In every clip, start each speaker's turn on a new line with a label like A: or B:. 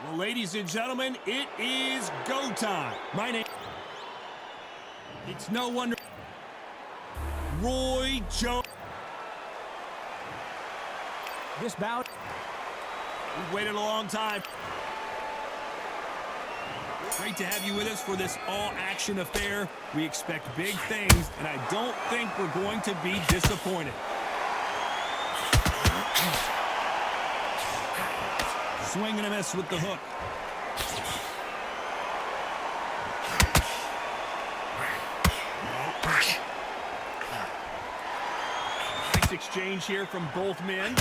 A: Well, ladies and gentlemen, it is go time. My name... It's no wonder... Roy Jones.
B: This bout...
A: We've waited a long time. Great to have you with us for this all-action affair. We expect big things, and I don't think we're going to be disappointed. Swing and a miss with the hook. Nice exchange here from both men.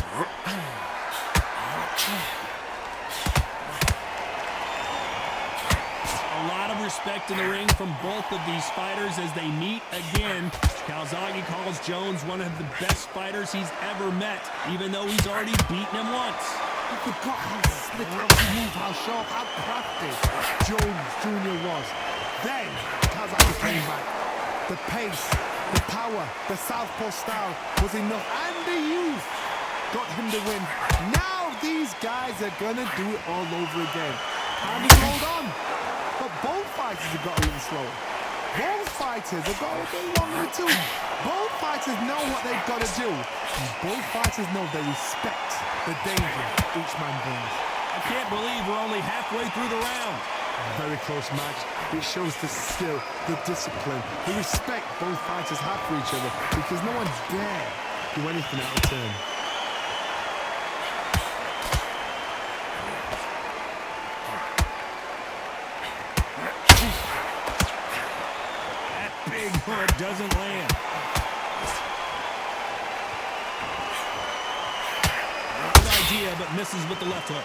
A: A lot of respect in the ring from both of these fighters as they meet again. Calzaghe calls Jones one of the best fighters he's ever met, even though he's already beaten him once.
C: You forgot how slick, how smooth, how sharp, how crafty Jones Jr. was. Then, Calzaghe came back. The pace, the power, the southpaw style was enough, and the youth got him to win. Now these guys are gonna do it all over again. And he rolled on. But both fighters have got a little slower. Both fighters have got a bit longer too. Both fighters know what they've got to do. And both fighters know they respect the danger each man brings.
A: I can't believe we're only halfway through the round.
C: A very close match. It shows the skill, the discipline, the respect both fighters have for each other, because no one's dare do anything out of turn.
A: That big hook doesn't land. Good idea, but misses with the left hook.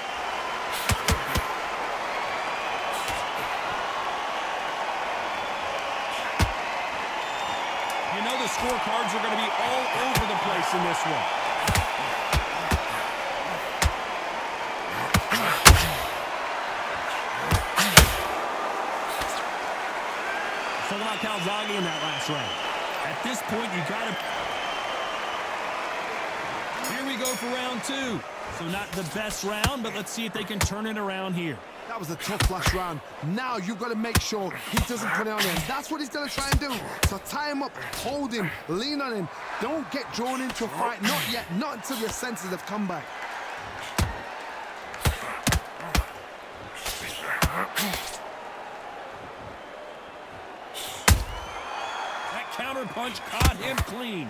A: You know the scorecards are going to be all over the place in this one. Talking about Calzaghe in that last round. At this point, you got to... Here we go for round two. So not the best round, but let's see if they can turn it around here.
C: That was a tough last round. Now you've got to make sure he doesn't put it on him. That's what he's going to try and do. So tie him up, hold him, lean on him. Don't get drawn into a fight. Not yet. Not until your senses have come back.
A: That counter punch caught him clean.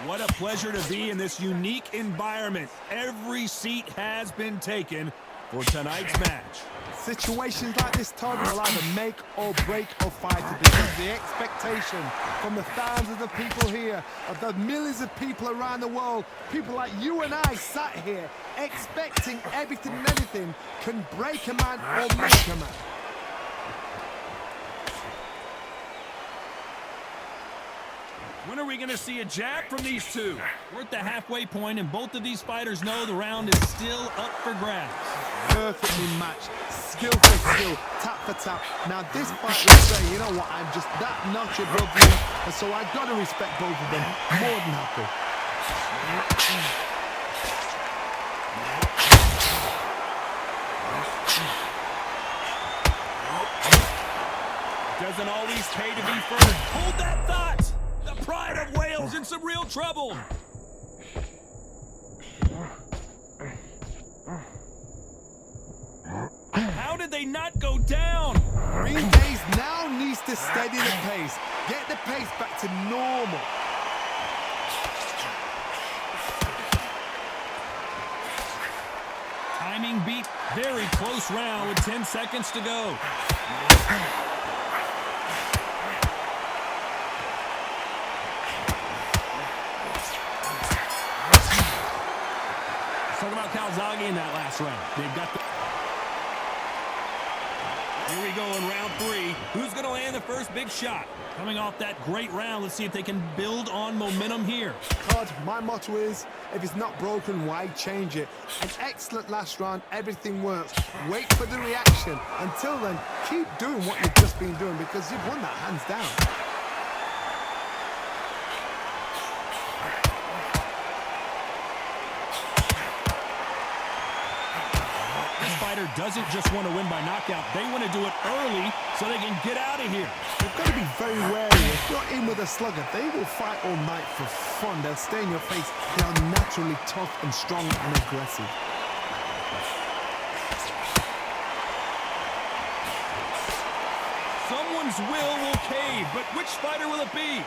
A: What a pleasure to be in this unique environment. Every seat has been taken for tonight's match.
C: Situations like this, Todd, will either make or break a fighter, because the expectation from the thousands of people here, of the millions of people around the world, people like you and I sat here expecting everything and anything, can break a man or make a man.
A: When are we going to see a jab from these two? We're at the halfway point, and both of these fighters know the round is still up for grabs.
C: Perfectly matched, skill for skill, tap for tap. Now this fight will say, you know what, I'm just that notch above you, and so I've got to respect both of them. More than happy.
A: Doesn't always pay to be first. Hold that thought! The pride of Wales in some real trouble. How did they not go down?
C: Green Days now needs to steady the pace. Get the pace back to normal.
A: Timing beat. Very close round with 10 seconds to go. Talk about Calzaghe in that last round. They've got the... Here we go in round three. Who's going to land the first big shot? Coming off that great round, let's see if they can build on momentum here.
C: Todd, my motto is, if it's not broken, why change it? An excellent last round, everything works. Wait for the reaction. Until then, keep doing what you've just been doing, because you've won that hands down.
A: doesn't just want to win by knockout. They want to do it early so they can get out of here.
C: You've got to be very wary. If you're in with a slugger, they will fight all night for fun. They'll stay in your face. They are naturally tough and strong and aggressive.
A: Someone's will cave, but which fighter will it be?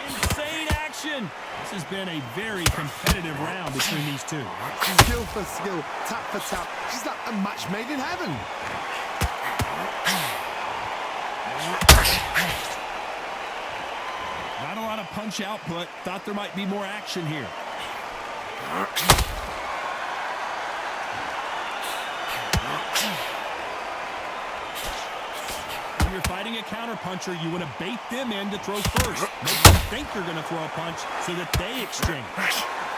A: Insane action! This has been a very competitive round between these two.
C: Skill for skill, tap for tap. She's like a match made in heaven.
A: Not a lot of punch output. Thought there might be more action here. When you're fighting a counterpuncher, you want to bait them in to throw first. Make them think you're going to throw a punch so that they exchange.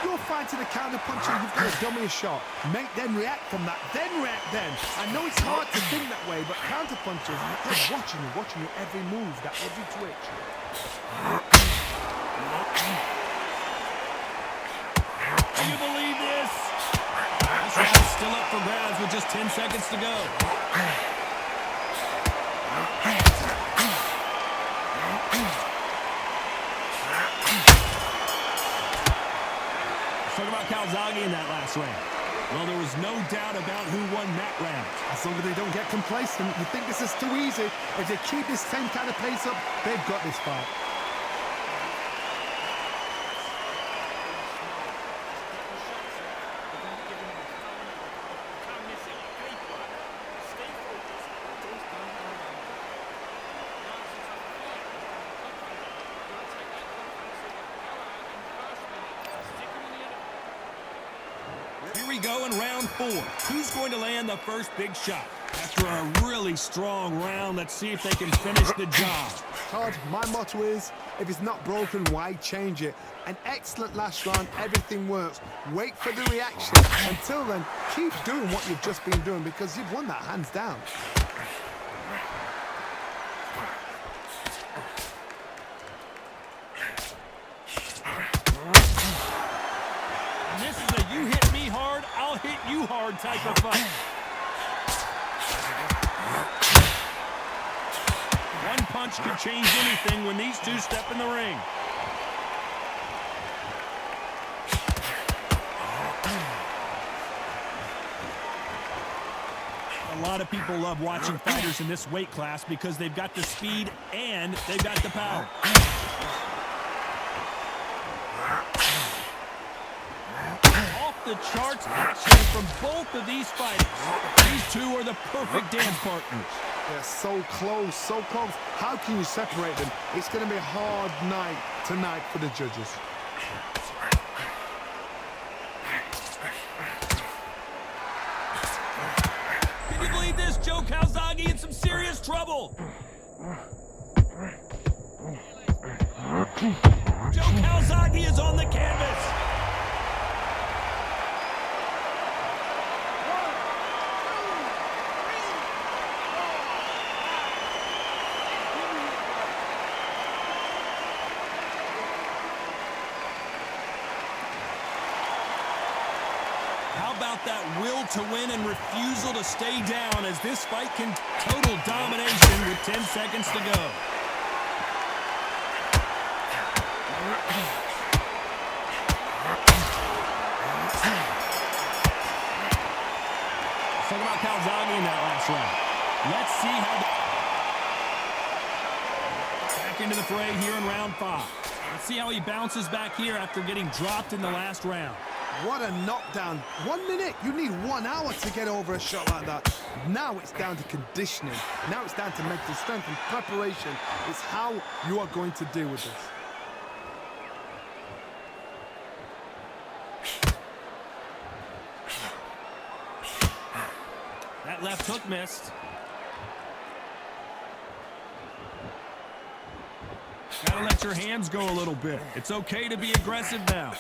C: You're fighting a counterpuncher, you've got to dummy a shot. Make them react from that, then react then. I know it's hard to think that way, but counterpunchers, they're watching your every move, that every twitch.
A: Do you believe this? This round's still up for grabs with just 10 seconds to go. Let's talk about Calzaghe in that last round. Well, there was no doubt about who won that round.
C: As long as they don't get complacent, you think this is too easy. If they keep this same kind of pace up, they've got this fight.
A: Here we go in round 4. Who's going to land the first big shot? After a really strong round, let's see if they can finish the job.
C: Todd, my motto is, if it's not broken, why change it? An excellent last round, everything works. Wait for the reaction. Until then, keep doing what you've just been doing because you've won that hands down.
A: This is a you hit me hard, I'll hit you hard type of fight. One punch could change anything when these two step in the ring. A lot of people love watching fighters in this weight class because they've got the speed and they've got the power. The charts action from both of these fighters. These two are the perfect dance partners.
C: They're so close, so close. How can you separate them? It's going to be a hard night tonight for the judges.
A: Can you believe this? Joe Calzaghe in some serious trouble. Joe Calzaghe is on the canvas. How about that will to win and refusal to stay down as this fight can total domination with 10 seconds to go. Let's talk about Calzaghe in that last round. Let's see how back into the fray here in round 5. Let's see how he bounces back here after getting dropped in the last round.
C: What a knockdown. 1 minute, you need 1 hour to get over a shot like that. Now it's down to conditioning. Now it's down to mental strength and preparation. It's how you are going to deal with this.
A: That left hook missed. Gotta let your hands go a little bit. It's okay to be aggressive now.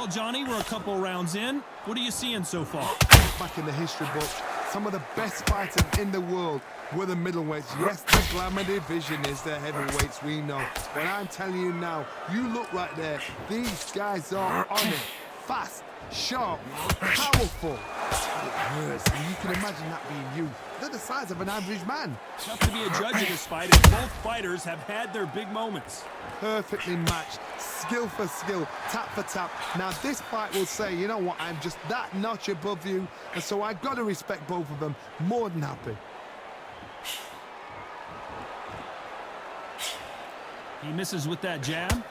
A: Well, Johnny, we're a couple rounds in. What are you seeing so far?
C: Back in the history book, some of the best fighters in the world were the middleweights. Yes, the glamour division is the heavyweights, we know. But I'm telling you now, you look right there, these guys are on it. Fast, sharp, powerful. It hurts, and you can imagine that being you. They're the size of an average man.
A: Tough to be a judge of this fight, as both fighters have had their big moments.
C: Perfectly matched, skill for skill, tap for tap. Now this fight will say, you know what, I'm just that notch above you, and so I've got to respect both of them. More than happy.
A: He misses with that jab.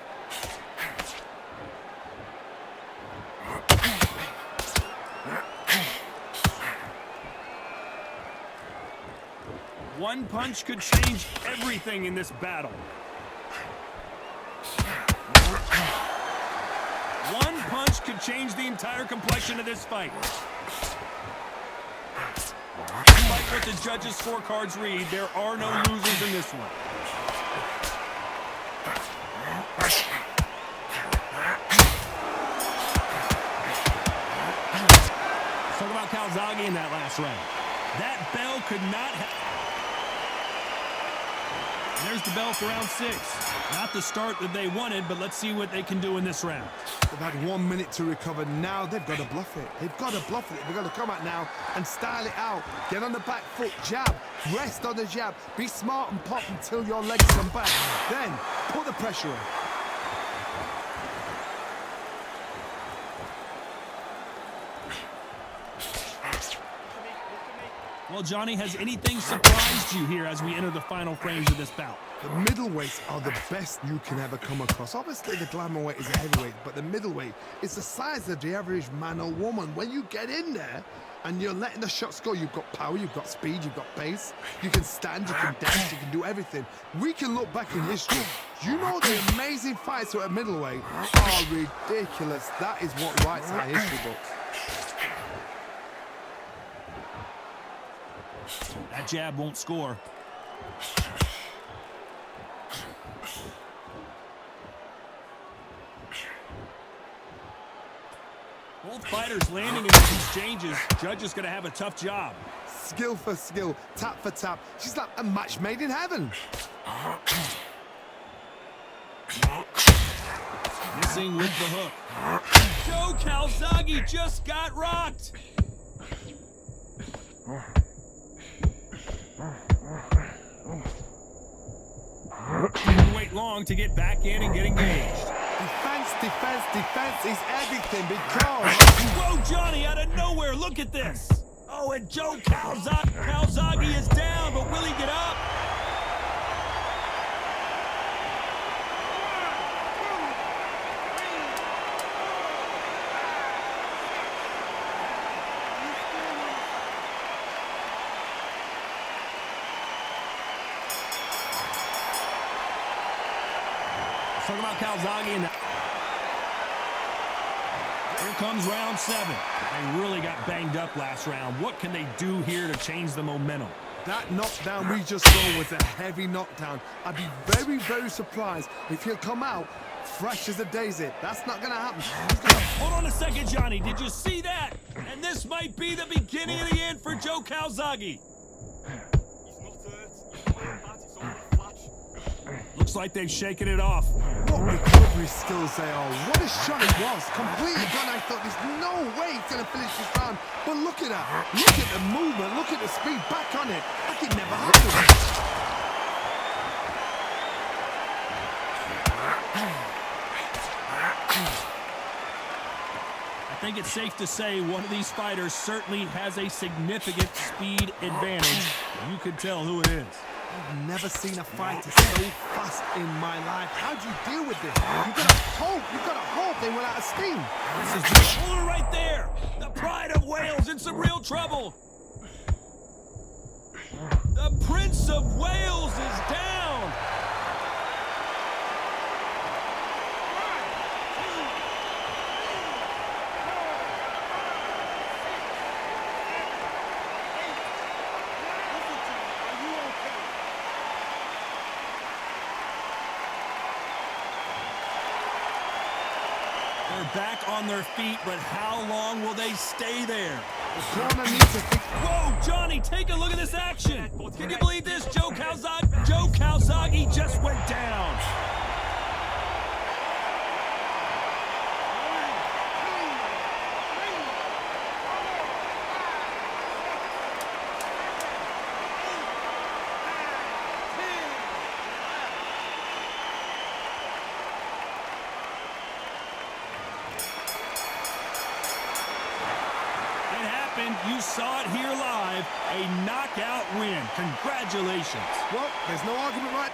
A: One punch could change everything in this battle. One punch could change the entire complexion of this fight. Despite what the judges' scorecards read, there are no losers in this one. Let's talk about Calzaghe in that last round. That bell could not have... There's the bell for round 6. Not the start that they wanted, but let's see what they can do in this round.
C: They've had 1 minute to recover. Now they've got to bluff it. They've got to bluff it. They've got to come out now and style it out. Get on the back foot, jab, rest on the jab. Be smart and pop until your legs come back. Then put the pressure on.
A: Well, Johnny, has anything surprised you here as we enter the final frames of this bout?
C: The middleweights are the best you can ever come across. Obviously, the glamour weight is a heavyweight, but the middleweight is the size of the average man or woman. When you get in there and you're letting the shots go, you've got power, you've got speed, you've got pace. You can stand, you can dance, you can do everything. We can look back in history. You know the amazing fights at middleweight are ridiculous. That is what writes our history books.
A: That jab won't score. Both fighters landing in these exchanges. Judge is going to have a tough job.
C: Skill for skill, tap for tap. She's like a match made in heaven.
A: Missing with the hook. Joe Calzaghe just got rocked. Didn't wait long to get back in and get engaged.
C: Defense, defense, defense is everything because...
A: Whoa, Johnny, out of nowhere, look at this. Oh, and Joe Calzaghe is down, but will he get up? Talking about Calzaghe and here comes round 7. They really got banged up last round. What can they do here to change the momentum?
C: That knockdown we just saw was a heavy knockdown. I'd be very, very surprised if he'll come out fresh as a daisy. That's not going to happen.
A: Hold on a second, Johnny. Did you see that? And this might be the beginning of the end for Joe Calzaghe. Looks like they've shaken it off.
C: What recovery skills they are. What a shot it was. Completely gone. I thought there's no way he's going to finish this round. But look at that. Look at the movement. Look at the speed. Back on it. Like it never happened.
A: I think it's safe to say one of these fighters certainly has a significant speed advantage. You can tell who it is.
C: I've never seen a fighter so fast in my life. How do you deal with this? You've got to hope they went out of steam.
A: This is the shoulder right there. The pride of Wales in some real trouble. The Prince of Wales is down. They're back on their feet, but how long will they stay there?
C: The corner needs to think.
A: Whoa, Johnny, take a look at this action. Can you believe this? Joe Calzaghe just went down. You saw it here live, a knockout win. Congratulations.
C: Well, there's no argument right.